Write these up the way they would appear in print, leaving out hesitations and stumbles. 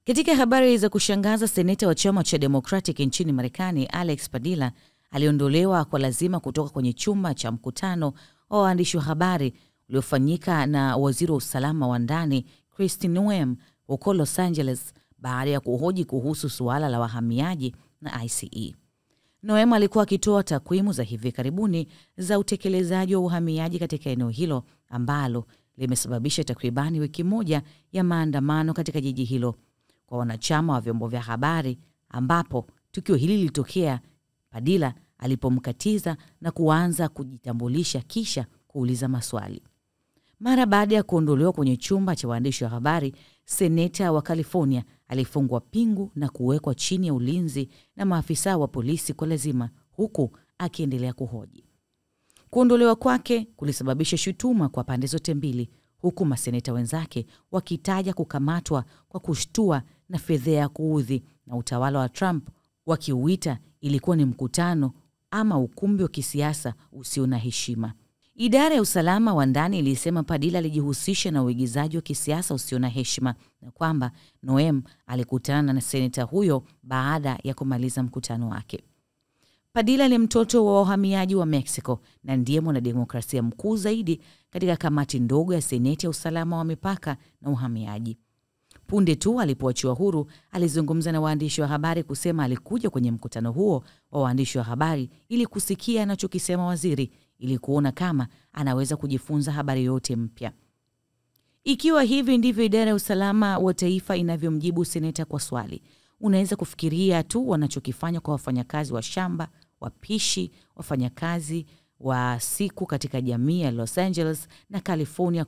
Katika habari za kushangaza, seneta wa chama cha Democratic nchini Marekani Alex Padilla aliondolewa kwa lazima kutoka kwenye chumba cha mkutano wa waandishi wa habari uliofanyika na waziri wa usalama wa ndani Kristi Noem huko Los Angeles baada ya kuhoji kuhusu suala la wahamiaji na ICE. Noem alikuwa akitoa takwimu za hivi karibuni za utekelezaji wa uhamiaji katika eneo hilo ambalo limesababisha takribani wiki moja ya maandamano katika jiji hilo kwa wanachama wa vyombo vya habari, ambapo tukio hili lilitokea Padilla alipomkatiza na kuanza kujitambulisha kisha kuuliza maswali. Mara baada ya kuondolewa kwenye chumba cha waandishi wa habari, seneta wa California alifungwa pingu na kuwekwa chini ya ulinzi na maafisa wa polisi kwa lazima, huku akiendelea kuhoji. Kuondolewa kwake kulisababisha shutuma kwa pande zote mbili, huku maseneta wenzake wakitaja kukamatwa kwa kushtua na fedheha ya kuudhi, na utawala wa Trump wakiuita ilikuwa ni mkutano ama ukumbi wa kisiasa usio na heshima. Idara ya usalama wa ndani ilisema Padilla alijihusisha na uigizaji wa kisiasa usio na heshima na kwamba Noem alikutana na seneta huyo baada ya kumaliza mkutano wake. Padilla ni mtoto wa wahamiaji wa Mexico na ndiye mwanademokrasia mkuu zaidi katika kamati ndogo ya Seneti ya usalama wa mipaka na uhamiaji. Punde tu alipoachiwa huru, alizungumza na waandishi wa habari kusema alikuja kwenye mkutano huo wa waandishi wa habari ili kusikia anachokisema waziri, ili kuona kama anaweza kujifunza habari yote mpya. Ikiwa hivi ndivyo idara ya usalama wa taifa inavyomjibu seneta kwa swali, unaweza kufikiria tu wanachokifanya kwa wafanyakazi wa shamba, wapishi, wafanyakazi wa siku katika jamii ya Los Angeles na California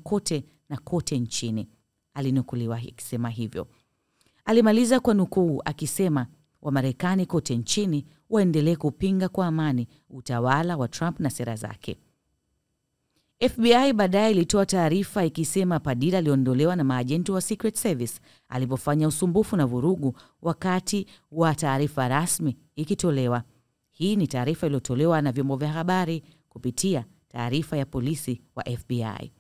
kote nchini. Alinukuliwa akisema hivyo. Alimaliza kwa nukuu akisema Wamarekani kote nchini waendelee kupinga kwa amani utawala wa Trump na sera zake. FBI baadaye ilitoa taarifa ikisema Padilla aliondolewa na maajenti wa Secret Service alipofanya usumbufu na vurugu wakati wa taarifa rasmi ikitolewa. Hii ni taarifa iliyotolewa na vyombo vya habari kupitia taarifa ya polisi wa FBI.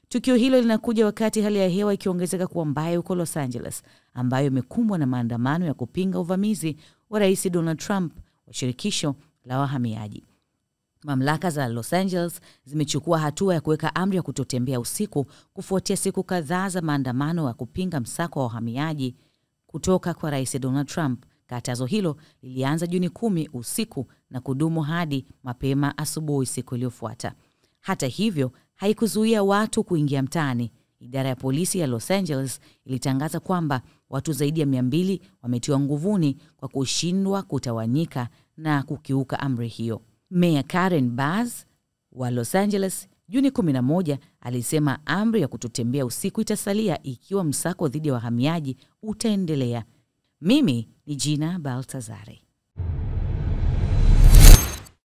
Tukio hilo linakuja wakati hali ya hewa ikiongezeka kuwa mbaya huko Los Angeles, ambayo imekumbwa na maandamano ya kupinga uvamizi wa Rais Donald Trump wa shirikisho la wahamiaji. Mamlaka za Los Angeles zimechukua hatua ya kuweka amri ya kutotembea usiku kufuatia siku kadhaa za maandamano ya kupinga msako wa wahamiaji kutoka kwa Rais Donald Trump. Katazo hilo lilianza Juni 10 usiku na kudumu hadi mapema asubuhi siku iliyofuata. Hata hivyo, haikuzuia watu kuingia mtaani. Idara ya polisi ya Los Angeles ilitangaza kwamba watu zaidi ya 200 wametiwa nguvuni kwa kushindwa kutawanyika na kukiuka amri hiyo. Mayor Karen Bass wa Los Angeles Juni 11 alisema amri ya kutotembea usiku itasalia ikiwa msako dhidi ya wahamiaji utaendelea. Mimi ni Gina Baltazare.